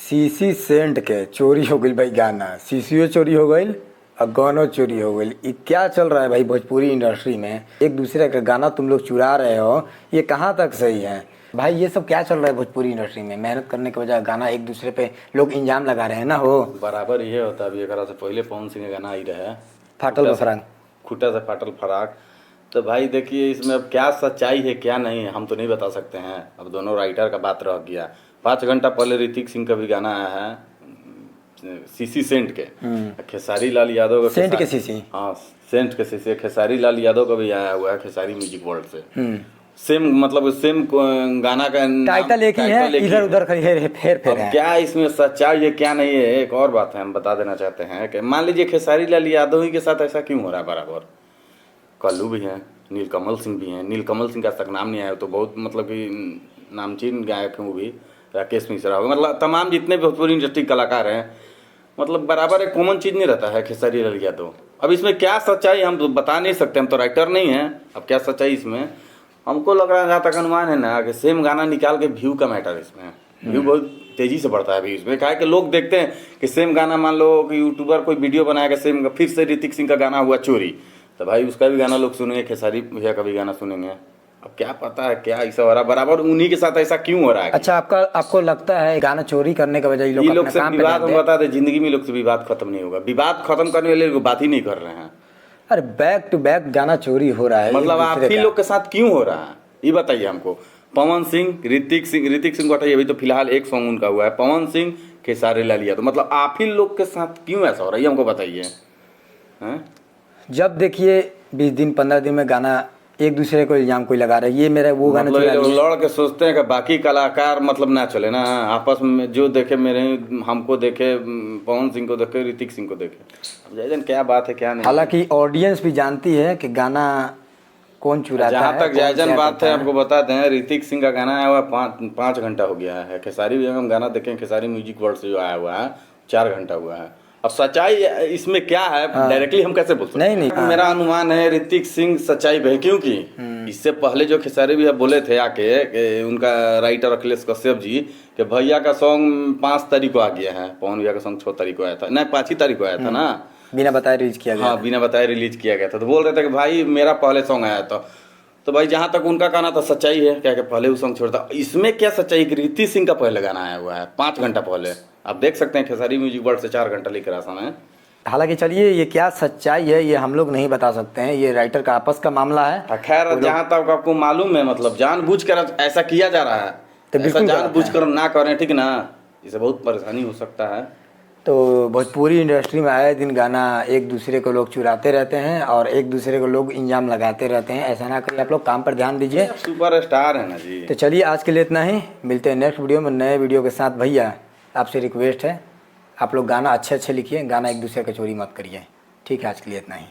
CC Saint के चोरी हो गई भाई गाना, सीसीओ चोरी हो गई और गानो चोरी हो गई। ये क्या चल रहा है भाई भोजपुरी इंडस्ट्री में? एक दूसरे का गाना तुम लोग चुरा रहे हो, ये कहाँ तक सही है भाई? ये सब क्या चल रहा है भोजपुरी इंडस्ट्री में? मेहनत करने के बजाय गाना एक दूसरे पे लोग इंजाम लगा रहे हैं ना। हो बराबर ये होता है। अभी एक से पहले पवन सिंह का गाना आई रहे फाटल फराक, खुटा से फाटल फराक। तो भाई देखिए इसमें अब क्या सच्चाई है क्या नहीं है हम तो नहीं बता सकते हैं। अब दोनों राइटर का बात रह गया। 5 घंटा पहले ऋतिक सिंह का भी गाना आया है सीसी सेंट के, खेसारी लाल यादव का सेंट के सीसी, हाँ सेंट के सीसी, खेसारी लाल यादव का भी आया हुआ है खेसारी म्यूजिक वर्ल्ड से। सेम मतलब सेम गाना का टाइटल एक ही है, इधर उधर फेर फेर है। क्या इसमें सच्चाई है क्या नहीं है? एक और बात है हम बता देना चाहते हैं कि मान लीजिए खेसारी लाल यादव ही के साथ ऐसा क्यों हो रहा है बराबर? कल्लू भी हैं, नीलकमल सिंह भी हैं। नीलकमल सिंह का तक नाम नहीं आया तो बहुत मतलब कि नामचीन गायक हैं वो भी। राकेश मिश्रा हो, मतलब तमाम जितने भी भोजपुरी इंडस्ट्री कलाकार हैं, मतलब बराबर एक कॉमन चीज़ नहीं रहता है खेसारी लाल यादव। अब इसमें क्या सच्चाई हम तो बता नहीं सकते, हम तो राइटर नहीं हैं। अब क्या सच्चाई इसमें हमको लग रहा है, जहाँ तक अनुमान है ना कि सेम गाना निकाल के व्यू का मैटर है इसमें। व्यू बहुत तेजी से बढ़ता है अभी इसमें। क्या है कि लोग देखते हैं कि सेम गाना, मान लो कि यूट्यूबर कोई वीडियो बनाएगा सेम, फिर से ऋतिक सिंह का गाना हुआ चोरी, तो भाई उसका भी गाना लोग सुनेंगे, खेसारी भैया का भी गाना सुनेंगे। अब क्या पता है क्या ऐसा हो रहा है बराबर उन्हीं के साथ ऐसा क्यों हो रहा है? अच्छा, आपको लगता है गाना चोरी करने के बजाय ये लोग से विवाद, हम बता दें जिंदगी में लोग से विवाद खत्म नहीं होगा। विवाद खत्म करने वाले लोग बात ही नहीं कर रहे हैं। अरे बैक टू बैक गाना चोरी हो रहा है, मतलब आप ही लोग के साथ क्यों हो रहा है ये बताइए हमको। पवन सिंह ऋतिक सिंह को हटाइए, अभी तो फिलहाल एक सॉन्ग उनका हुआ है। पवन सिंह खेसारी लाल यादव, मतलब आप ही लोग के साथ क्यों ऐसा हो रहा है ये हमको बताइए। जब देखिए 20 दिन 15 दिन में गाना एक दूसरे को इल्जाम कोई लगा रहा है, ये मेरा वो गाना मतलब लड़ के सोचते हैं कि बाकी कलाकार मतलब ना चले ना आपस में, जो देखे मेरे हमको देखे, पवन सिंह को देखे, ऋतिक सिंह को देखे। अब जायजन क्या बात है क्या नहीं। हालांकि ऑडियंस भी जानती है कि गाना कौन चुराता है। जहाँ तक जायजन बात है आपको बता दें, ऋतिक सिंह का गाना आया हुआ 5 घंटा हो गया है। खेसारी भी हम गाना देखें, खेसारी म्यूजिक वर्ल्ड से जो आया हुआ है 4 घंटा हुआ है। अब सच्चाई इसमें क्या है डायरेक्टली हम कैसे बोल सकते हैं? नहीं मेरा अनुमान है ऋतिक सिंह सच्चाई है, क्योंकि इससे पहले जो खेसारी भैया बोले थे आके कि उनका राइटर अखिलेश कश्यप जी कि भैया का सॉन्ग 5 तारीख को आ गया है, पवन भैया का सॉन्ग 6 तारीख को आया था, नहीं 5 ही तारीख को आया था ना, बिना बताए रिलीज किया गया। हाँ बिना बताए रिलीज किया गया था। तो बोल रहे थे कि भाई मेरा पहले सॉन्ग आया था। तो भाई जहाँ तक उनका कहना था सच्चाई है क्या कि पहले वो सॉन्ग छोड़ता। इसमें क्या सच्चाई कि ऋतिक सिंह का पहले गाना आया हुआ है 5 घंटा पहले। आप देख सकते हैं खेसारी म्यूजिक वर्ल्ड से 4 घंटा लेकर आसान है। हालांकि चलिए ये क्या सच्चाई है ये हम लोग नहीं बता सकते हैं, ये राइटर का आपस का मामला है। खैर जहाँ तक आपको मालूम है मतलब जानबूझकर ऐसा किया जा रहा है, तो ऐसा जानबूझकर ना करें, ठीक ना, इससे बहुत परेशानी हो सकता है। तो भोजपुरी इंडस्ट्री में आए दिन गाना एक दूसरे को लोग चुराते रहते हैं और एक दूसरे को लोग इंजाम लगाते रहते हैं। ऐसा ना करिए, आप लोग काम पर ध्यान दीजिए। सुपर स्टार है ना जी। तो चलिए आज के लिए इतना ही, मिलते हैं नेक्स्ट वीडियो में नए वीडियो के साथ। भैया आपसे रिक्वेस्ट है, आप लोग गाना अच्छे लिखिए, गाना एक दूसरे का चोरी मत करिए। ठीक है, आज के लिए इतना ही।